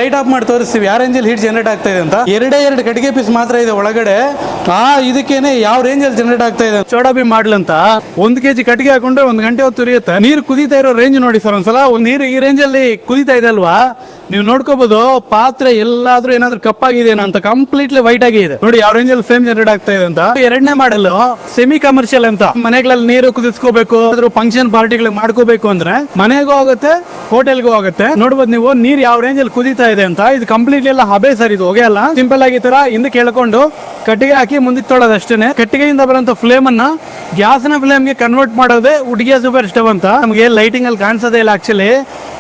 Light off ಮಾಡಿ ತೋರಿಸ್ತೀವಿ ಯಾವ ರೇಂಜಲ್ಲಿ ಹೀಟ್ ಜನರೇಟ್ ಆಗ್ತಾ ಇದೆ ಅಂತ. ಎರಡು ಕಟ್ಟಿಗೆ ಪೀಸ್ ಮಾತ್ರ ಇದೆ ಒಳಗಡೆ. ಇದಕ್ಕೇನೆ ಯಾವ ರೇಂಜಲ್ಲಿ ಜನರೇಟ್ ಆಗ್ತಾ ಇದೆ. ಸೋಡಾ ಬೀಮ್ ಮಾಡಲ್ ಅಂತ 1 kg ಕಟ್ಟಿಗೆ ಹಾಕೊಂಡ್ರೆ 1 ಗಂಟೆ ಹೊತ್ತು ಉರಿಯುತ್ತೆ. ನೀರು ಕುದೀತಾ ಇರೋ ರೇಂಜ್ ನೋಡಿ ಸರ್ ಒಂದ್ಸಲ. ನೀರು ಈ ರೇಂಜ್ ಅಲ್ಲಿ ಕುದೀತಾ ಇದೆ ಅಲ್ವಾ, ನೀವು ನೋಡ್ಕೋಬಹುದು. ಪಾತ್ರೆ ಎಲ್ಲಾದ್ರೂ ಏನಾದ್ರೂ ಕಪ್ಪಾಗಿದೆ ಅಂತ ಕಂಪ್ಲೀಟ್ಲಿ ವೈಟ್ ಆಗಿ ಇದೆ ನೋಡಿ. ಯಾವ ರೇಂಜ್ ಅಲ್ಲಿ ಫ್ಲೇಮ್ ಜನರೇಟ್ ಆಗ್ತಾ ಇದೆ ಅಂತ. ಎರಡನೇ ಮಾಡಲ್ ಸೆಮಿ ಕಮರ್ಷಿಯಲ್ ಅಂತ. ಮನೆಗಳಲ್ಲಿ ನೀರು ಕುದಿಸ್ಕೋಬೇಕು, ಫಂಕ್ಷನ್ ಪಾರ್ಟಿಗಳಿಗೆ ಮಾಡ್ಕೋಬೇಕು ಅಂದ್ರೆ ಮನೆಗೂ ಆಗುತ್ತೆ, ಹೋಟೆಲ್ಗೂ ಆಗುತ್ತೆ. ನೋಡ್ಬೋದು ನೀವು ನೀರ್ ಯಾವ ರೇಂಜ್ ಅಲ್ಲಿ ಕುದೀತಾ ಇದೆ ಅಂತ. ಇದು ಕಂಪ್ಲೀಟ್ಲಿ ಎಲ್ಲ ಹಬೆ ಸರ್, ಇದು ಹೊಗೆ ಅಲ್ಲ. ಸಿಂಪಲ್ ಆಗಿ ತರ ಹಿಂದಕ್ಕೆ ಎಳ್ಕೊಂಡು ಕಟ್ಟಿಗೆ ಹಾಕಿ ಮುಂದಕ್ಕೆ ತೊಳೋದು ಅಷ್ಟೇನೆ. ಕಟ್ಟಿಗೆಯಿಂದ ಬರುವಂತ ಫ್ಲೇಮ್ ಅನ್ನ ಗ್ಯಾಸ್ ನ ಫ್ಲೇಮ್ ಗೆ ಕನ್ವರ್ಟ್ ಮಾಡೋದೇ ಹುಡುಗಿಯ ಸೂಪರ್ ಸ್ಟವ್ ಅಂತ. ನಮಗೆ ಲೈಟಿಂಗ್ ಅಲ್ಲಿ ಕಾಣಿಸೋದೇ ಇಲ್ಲ, ಆಕ್ಚುಲಿ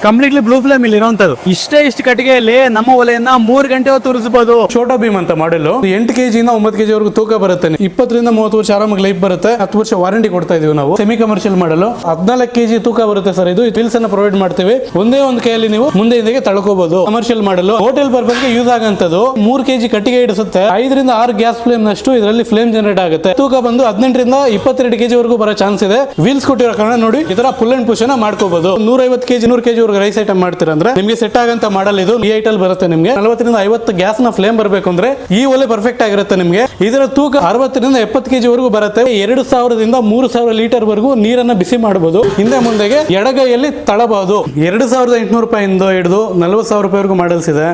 ಕಂಪ್ಲೀಟ್ಲಿ ಬ್ಲೂ ಫ್ಲೇಮ್ ಇಲ್ಲಿ ಇರುವಂತದ್ದು. ಇಷ್ಟು ಕಟ್ಟಿಗೆಯಲ್ಲಿ ನಮ್ಮ ಒಲೆಯನ್ನ 3 ಗಂಟೆ ಹೊತ್ತು ಉರಿಸಬಹುದು. ಛೋಟಾ ಭೀಮ್ ಅಂತ ಮಾಡಲು 8 kg ಇಂದ 9 kg ವರೆಗೂ ತೂಕ ಬರುತ್ತೆ. 20 ರಿಂದ 30 ವರ್ಷ ಆರಾಮಾಗಿ ಲೈಫ್ ಬರುತ್ತೆ. 10 ವರ್ಷ ವಾರಂಟಿ ಕೊಡ್ತಾ ಇದೀವಿ ನಾವು. ಸೆಮಿ ಕಮರ್ಷಿಯಲ್ ಮಾಡಲು 14 kg ತೂಕ ಬರುತ್ತೆ ಸರ್. ಇದು ವೀಲ್ಸ್ ಅನ್ನ ಪ್ರೊವೈಡ್ ಮಾಡ್ತೀವಿ. ಒಂದೇ ಒಂದು ಕೈಯಲ್ಲಿ ನೀವು ಮುಂದೆ ಹಿಂದೆಗೆ ತಳ್ಕೋಬಹುದು. ಕಮರ್ಷಿಯಲ್ ಮಾಡಲು ಹೋಟೆಲ್ ಪರ್ಪಸ್ ಗೆ ಯೂಸ್ ಆಗಂತದ್ದು. 3 kg ಕಟ್ಟಿಗೆ ಇಡಿಸುತ್ತೆ. 5 ರಿಂದ 6 ಗ್ಯಾಸ್ ಫ್ಲೇಮ್ ನಷ್ಟು ಇದರಲ್ಲಿ ಫ್ಲೇಮ್ ಜನರೇಟ್ ಆಗುತ್ತೆ. ತೂಕ ಬಂದು 18 ರಿಂದ 22 kg ವರೆಗೂ ಬರೋ ಚಾನ್ಸ್ ಇದೆ. ವೀಲ್ಸ್ ಕೊಟ್ಟಿರೋ ಕಾರಣ ನೋಡಿ ಈ ತರ ಪುಲ್ ಅಂಡ್ ಪುಷ್ ಅನ್ನ ಮಾಡ್ಕೋಬಹುದು. 150 kg 100 kg ವರೆಗೂ ರೈಸ್ ಐಟಮ್ ಮಾಡ್ತೀರಾ ಅಂದ್ರೆ ನಿಮಗೆ ಸೆಟ್ ಆಗಂತ ಮಾಡಲ್ ಇದು. ಈ ಐಟಲ್ ಬರುತ್ತೆ ನಿಮಗೆ 40 ರಿಂದ 50 ಗ್ಯಾಸ್ ನ ಫ್ಲೇಮ್ ಬರಬೇಕು ಅಂದ್ರೆ ಈ ಒಲೆ ಪರ್ಫೆಕ್ಟ್ ಆಗಿರುತ್ತೆ ನಿಮಗೆ. ಇದರ ತೂಕ 60 ರಿಂದ 70 kg ವರೆಗೂ ಬರುತ್ತೆ. 2000 ದಿಂದ 3000 ಲೀಟರ್ ವರೆಗೂ ನೀರನ್ನ ಬಿಸಿ ಮಾಡಬಹುದು. ಹಿಂದೆ ಮುಂದೆಗೆ ಎಡಗೈಯಲ್ಲಿ ತಳಬಹುದು. 2800 ರೂಪಾಯಿಂದ ಹಿಡಿದು 40,000 ರೂಪಾಯಿವರೆಗೂ ಮಾಡಲ್ಸ್ ಇದೆ.